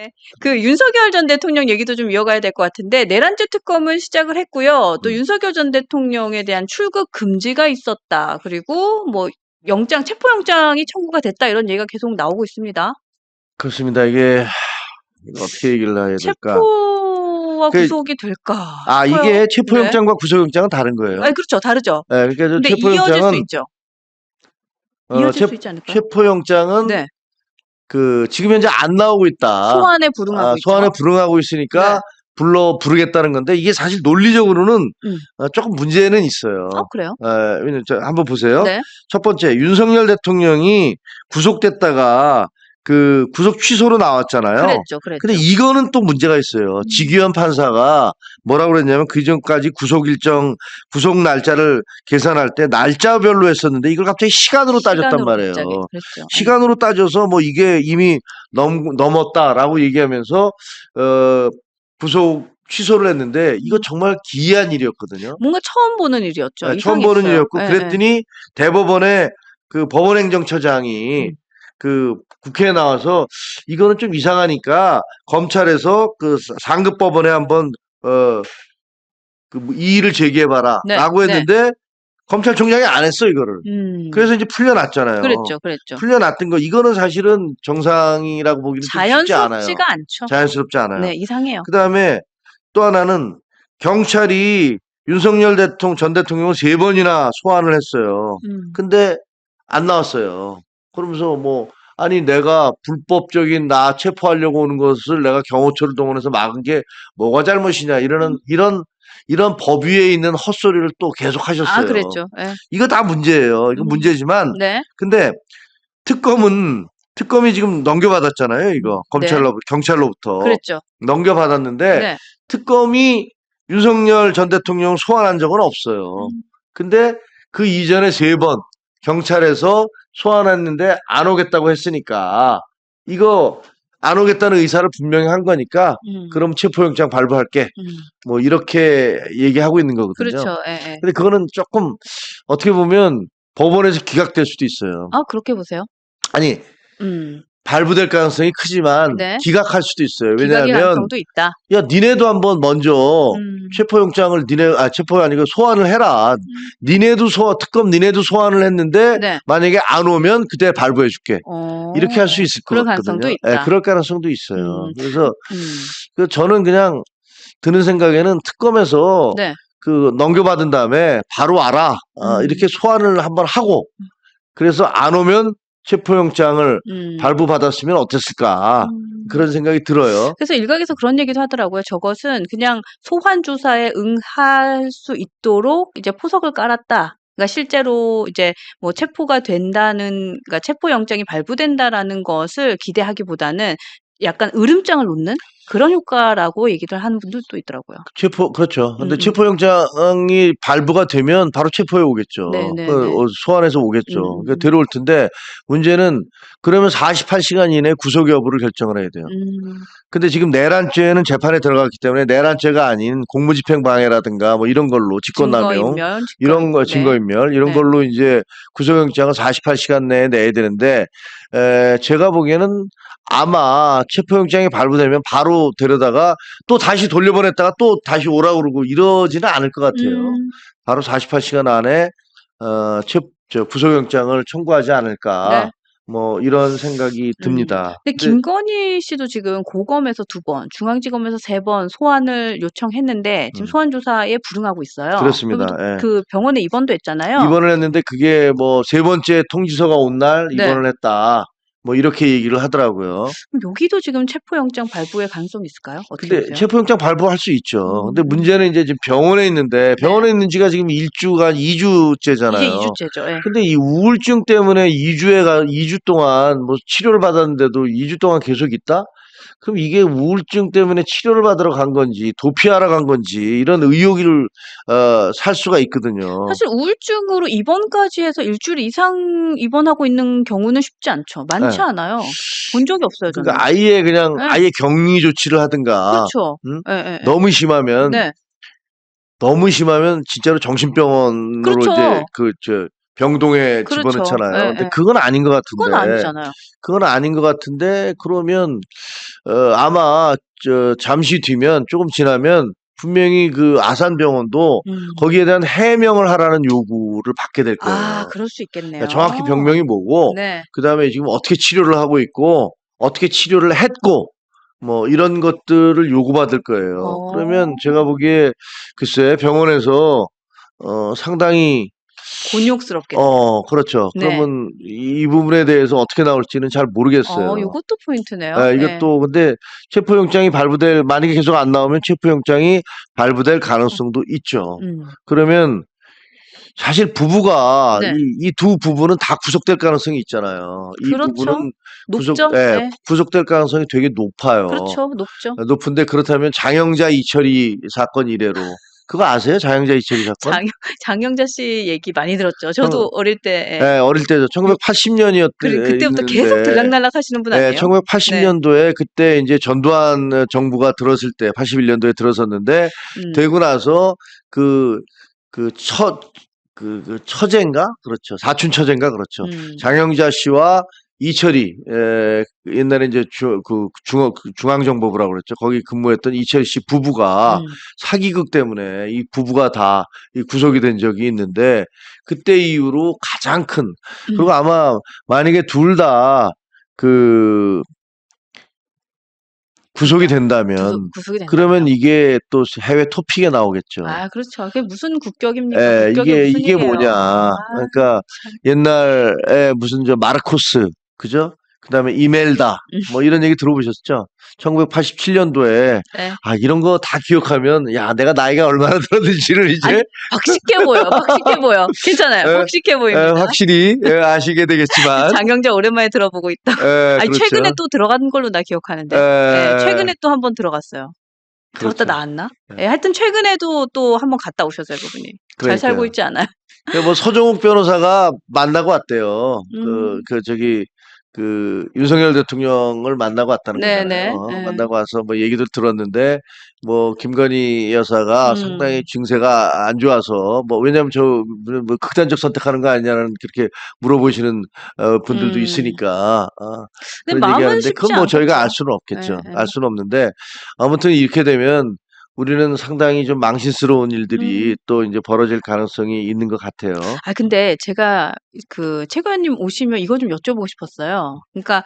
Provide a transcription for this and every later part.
네. 그 윤석열 전 대통령 얘기도 좀 이어가야 될 것 같은데 내란죄 특검을 시작을 했고요. 또 윤석열 전 대통령에 대한 출국 금지가 있었다. 그리고 뭐 체포영장이 청구가 됐다 이런 얘기가 계속 나오고 있습니다. 그렇습니다. 이게 어떻게 얘기를 해야 될까? 체포와 그, 구속이 될까 아, 싶어요. 이게 네. 체포영장과 구속영장은 다른 거예요. 아, 그렇죠. 다르죠. 네, 그러니까 근데 이어질 수 체포영장은 있죠. 이어질 수 있지 않을까요? 체포영장은 네. 지금 현재 안 나오고 있다. 소환에 불응하고 소환에 있죠. 불응하고 있으니까 네. 부르겠다는 건데 이게 사실 논리적으로는 조금 문제는 있어요. 그래요? 왜냐면 한번 보세요. 네. 첫 번째, 윤석열 대통령이 구속됐다가 그 구속 취소로 나왔잖아요. 그랬죠. 근데 이거는 또 문제가 있어요. 지규현 판사가 뭐라고 그랬냐면 그 전까지 구속 날짜를 계산할 때 날짜별로 했었는데 이걸 갑자기 시간으로 따졌단 말이에요. 그랬죠. 시간으로 따져서 뭐 이게 이미 넘었다라고 얘기하면서 구속 취소를 했는데 이거 정말 기이한 일이었거든요. 뭔가 처음 보는 일이었죠. 네, 처음 보는 일이었고 네, 그랬더니 대법원의 그 법원행정처장이 그 국회에 나와서 이거는 좀 이상하니까 검찰에서 그 상급 법원에 한번 이의를 제기해봐라 라고 했는데 검찰총장이 안 했어 이거를. 그래서 이제 풀려났잖아요. 그랬죠. 풀려났던 거 이거는 사실은 정상이라고 보기는 좀 쉽지 않아요. 자연스럽지가 않죠. 자연스럽지 않아요. 네, 이상해요. 그다음에 또 하나는 경찰이 윤석열 전 대통령을 3번이나 소환을 했어요. 근데 안 나왔어요. 그러면서 뭐 아니 내가 불법적인 나 체포하려고 오는 것을 내가 경호처를 동원해서 막은 게 뭐가 잘못이냐 이런 법 위에 있는 헛소리를 또 계속 하셨어요. 그랬죠. 네. 이거 다 문제예요. 이거 문제지만 근데 특검이 지금 넘겨받았잖아요. 이거 경찰로부터 그랬죠. 넘겨받았는데 특검이 윤석열 전 대통령 소환한 적은 없어요. 근데 그 이전에 3번 경찰에서 소환했는데 안 오겠다고 했으니까 이거 안 오겠다는 의사를 분명히 한 거니까 그럼 체포영장 발부할게. 뭐 이렇게 얘기하고 있는 거거든요. 그렇죠. 근데 그거는 조금 어떻게 보면 법원에서 기각될 수도 있어요. 그렇게 보세요. 아니 발부될 가능성이 크지만 기각할 수도 있어요. 왜냐하면 가능성도 있다. 야 니네도 한번 먼저 체포영장을 체포가 아니고 소환을 해라. 특검 니네도 소환을 했는데 만약에 안 오면 그때 발부해 줄게. 이렇게 할 수 있을 것 같거든요. 가능성도 있다. 네, 그럴 가능성도 있어요. 그래서 저는 그냥 드는 생각에는 특검에서 그 넘겨받은 다음에 바로 와라. 이렇게 소환을 한번 하고 그래서 안 오면 체포영장을 발부받았으면 어땠을까 그런 생각이 들어요. 그래서 일각에서 그런 얘기도 하더라고요. 저것은 그냥 소환 조사에 응할 수 있도록 이제 포석을 깔았다. 그러니까 실제로 이제 뭐 체포가 된다는, 그러니까 체포영장이 발부된다라는 것을 기대하기보다는 약간 으름장을 놓는 그런 효과라고 얘기를 하는 분들도 있더라고요. 그렇죠. 근데 체포영장이 발부가 되면 바로 체포해 오겠죠. 소환해서 오겠죠. 그러니까 데려올 텐데 문제는 그러면 48시간 이내에 구속 여부를 결정을 해야 돼요. 근데 지금 내란죄는 재판에 들어갔기 때문에 내란죄가 아닌 공무집행방해라든가 뭐 이런 걸로 직권남용 이런 거 증거인멸 이런 걸로 이제 구속영장을 48시간 내에 내야 되는데 제가 보기에는 아마 체포영장이 발부되면 바로 데려다가 또 다시 돌려보냈다가 또 다시 오라고 그러고 이러지는 않을 것 같아요. 바로 48시간 안에 구속영장을 청구하지 않을까. 뭐 이런 생각이 듭니다. 근데 김건희 씨도 지금 고검에서 2번, 중앙지검에서 3번 소환을 요청했는데 지금 소환 조사에 불응하고 있어요. 그렇습니다. 그 병원에 입원도 했잖아요. 입원을 했는데 그게 뭐 3번째 통지서가 온 날 입원을 했다. 뭐 이렇게 얘기를 하더라고요. 그럼 여기도 지금 체포영장 발부의 가능성이 있을까요? 어떻게 근데 보세요? 체포영장 발부할 수 있죠. 근데 문제는 이제 지금 병원에 있는데 병원에 있는 지가 지금 2주째잖아요. 이제 2주째죠. 근데 이 우울증 때문에 2주 동안 뭐 치료를 받았는데도 2주 동안 계속 있다? 그럼 이게 우울증 때문에 치료를 받으러 간 건지 도피하러 간 건지 이런 의혹을 살 수가 있거든요. 사실 우울증으로 입원까지 해서 일주일 이상 입원하고 있는 경우는 쉽지 않죠. 많지 않아요. 본 적이 없어요, 저는. 그러니까 아예 그냥 아예 격리 조치를 하든가. 그렇죠. 너무 심하면 진짜로 정신병원으로 이제 병동에 그렇죠. 집어넣잖아요. 예, 근데 예. 그건 아닌 것 그건 같은데. 아니잖아요. 그건 아닌 것 같은데 그러면 아마 잠시 뒤면 조금 지나면 분명히 그 아산병원도 거기에 대한 해명을 하라는 요구를 받게 될 아, 거예요. 그럴 수 있겠네요. 그러니까 정확히 병명이 뭐고, 네. 그다음에 지금 어떻게 치료를 하고 있고, 어떻게 치료를 했고, 뭐 이런 것들을 요구받을 거예요. 그러면 제가 보기에 글쎄 병원에서 상당히 곤욕스럽겠네요. 그렇죠. 네. 그러면 이 부분에 대해서 어떻게 나올지는 잘 모르겠어요. 요것도 포인트네요. 예, 예. 이것도 근데 체포영장이 발부될 만약에 계속 안 나오면 체포영장이 발부될 가능성도 있죠. 그러면 사실 부부가 네. 이 두 부부는 다 구속될 가능성이 있잖아요. 이 그렇죠. 부부는 높죠. 예, 네. 구속될 가능성이 되게 높아요. 그렇죠. 높죠. 높은데 그렇다면 장영자 이철이 사건 이래로 그거 아세요? 장영자 이철이 사건? 장영자 씨 얘기 많이 들었죠. 저도 어릴 때. 예, 어릴 때죠. 1980년이었는데 그때부터 계속 들락날락 하시는 분 아니에요? 예, 1980년도에 그때 이제 전두환 정부가 들었을 때 81년도에 들어섰는데 되고 나서 그 처제인가? 그렇죠. 사촌 처제인가? 그렇죠. 장영자 씨와 이철이, 옛날에 이제 중앙정보부라고 그랬죠. 거기 근무했던 이철이 씨 부부가 사기극 때문에 이 부부가 다 구속이 된 적이 있는데 그때 이후로 가장 큰, 그리고 아마 만약에 둘 다 구속이 된다면 그러면 이게 또 해외 토픽에 나오겠죠. 아, 그렇죠. 그게 무슨 국격입니까? 국격이 무슨 이게 일이에요? 뭐냐. 그러니까 옛날에 무슨 마르코스, 그죠? 그다음에 이멜다 뭐 이런 얘기 들어보셨죠? 1987년도에 네. 이런 거 다 기억하면 야 내가 나이가 얼마나 들었는지를 이제 아니, 박식해 보여. 박식해 보여. 괜찮아요. 박식해 보입니다. 확실히 아시게 되겠지만 장영자 오랜만에 들어보고 있다. 아니, 그렇죠. 최근에 또 들어간 걸로 나 기억하는데. 최근에 또 한 번 들어갔어요. 들어갔다 그렇죠. 나왔나? 하여튼 최근에도 또 한 번 갔다 오셨어요, 그분이. 잘 살고 있지 않아요? 뭐 서정욱 변호사가 만나고 왔대요. 윤석열 대통령을 만나고 왔다는 거잖아요. 만나고 와서 뭐 얘기도 들었는데 뭐 김건희 여사가 상당히 증세가 안 좋아서 뭐 왜냐면 뭐 극단적 선택하는 거 아니냐는 그렇게 물어보시는 분들도 있으니까 그런 얘기하는데 그건 뭐 저희가 알 수는 없겠죠. 알 수는 없는데 아무튼 이렇게 되면 우리는 상당히 좀 망신스러운 일들이 또 이제 벌어질 가능성이 있는 것 같아요. 근데 제가 최 의원님 오시면 이거 좀 여쭤보고 싶었어요. 그러니까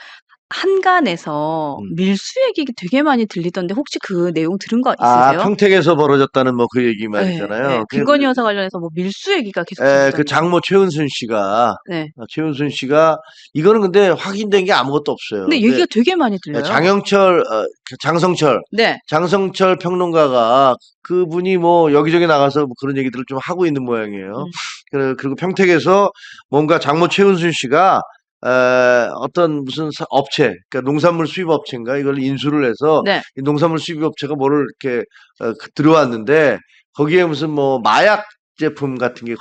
한간에서 밀수 얘기 되게 많이 들리던데 혹시 그 내용 들은 거 있으세요? 평택에서 벌어졌다는 뭐 그 얘기 말이잖아요. 네. 김건희 여사 관련해서 뭐 밀수 얘기가 계속 들리던데. 그 장모 최은순 씨가 이거는 근데 확인된 게 아무것도 없어요. 근데 얘기가 되게 많이 들려요. 장성철 평론가가 그분이 뭐 여기저기 나가서 뭐 그런 얘기들을 좀 하고 있는 모양이에요. 그리고 평택에서 뭔가 장모 최은순 씨가 어떤 무슨 업체, 그러니까 농산물 수입 업체인가 이걸 인수를 해서 이 농산물 수입 업체가 뭐를 이렇게 들어왔는데 거기에 무슨 뭐 마약 제품 같은 게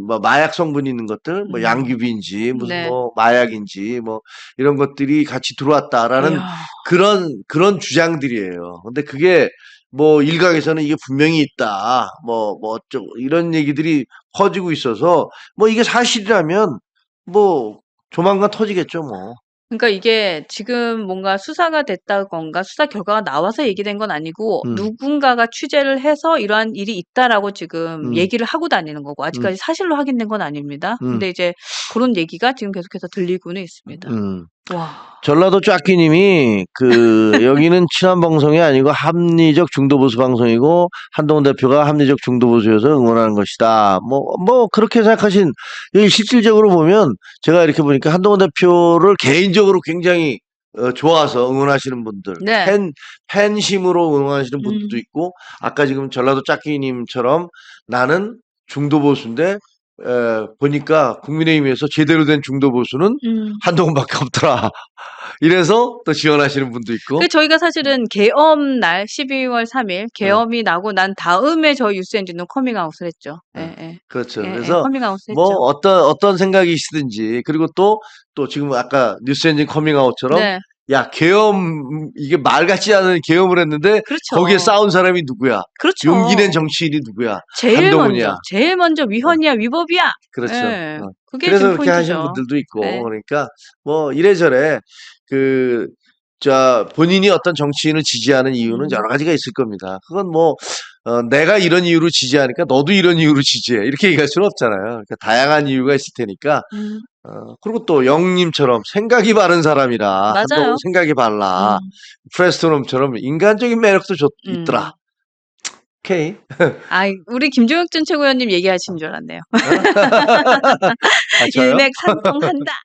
뭐 마약 성분이 있는 것들, 뭐 양귀비인지 무슨 뭐 마약인지 뭐 이런 것들이 같이 들어왔다라는 그런 주장들이에요. 근데 그게 뭐 일각에서는 이게 분명히 있다, 뭐 어쩌고 이런 얘기들이 퍼지고 있어서 뭐 이게 사실이라면 뭐 조만간 터지겠죠, 뭐. 그러니까 이게 지금 뭔가 수사가 됐다건가 수사 결과가 나와서 얘기된 건 아니고 누군가가 취재를 해서 이러한 일이 있다라고 지금 얘기를 하고 다니는 거고 아직까지 사실로 확인된 건 아닙니다. 근데 이제 그런 얘기가 지금 계속해서 들리고는 있습니다. 와. 전라도 쫙기님이 여기는 친한 방송이 아니고 합리적 중도보수 방송이고 한동훈 대표가 합리적 중도보수여서 응원하는 것이다. 뭐 그렇게 생각하신 여기 실질적으로 보면 제가 이렇게 보니까 한동훈 대표를 개인적으로 굉장히 좋아서 응원하시는 분들, 팬심으로 응원하시는 분들도 있고 아까 지금 전라도 짝기님처럼 나는 중도보수인데 보니까 국민의힘에서 제대로 된 중도보수는 한동훈밖에 없더라. 이래서 또 지원하시는 분도 있고. 저희가 사실은 계엄 날 12월 3일 계엄이 나고 난 다음에 저희 뉴스엔진은 커밍아웃을 했죠. 그렇죠. 그래서 뭐 어떤 생각이시든지 그리고 또 지금 아까 뉴스엔진 커밍아웃처럼 야 계엄 이게 말 같지 않은 계엄을 했는데 거기에 싸운 사람이 누구야? 용기 낸 정치인이 누구야? 한동훈이야. 제일 먼저 위헌이야 위법이야. 그렇죠. 그게 그래서 지금 그렇게 하시는 포인트죠. 분들도 있고 네. 그러니까 뭐 이래저래 본인이 어떤 정치인을 지지하는 이유는 여러 가지가 있을 겁니다. 그건 뭐 내가 이런 이유로 지지하니까 너도 이런 이유로 지지해 이렇게 얘기할 수는 없잖아요. 그러니까 다양한 이유가 있을 테니까 그리고 또 영님처럼 생각이 바른 사람이라 한동훈 맞아요. 생각이 발라 프레스토놈처럼 인간적인 매력도 있더라. 오케이. 우리 김종혁 전 최고위원님 얘기하시는 줄 알았네요. 아, 저요? 일맥상통한다.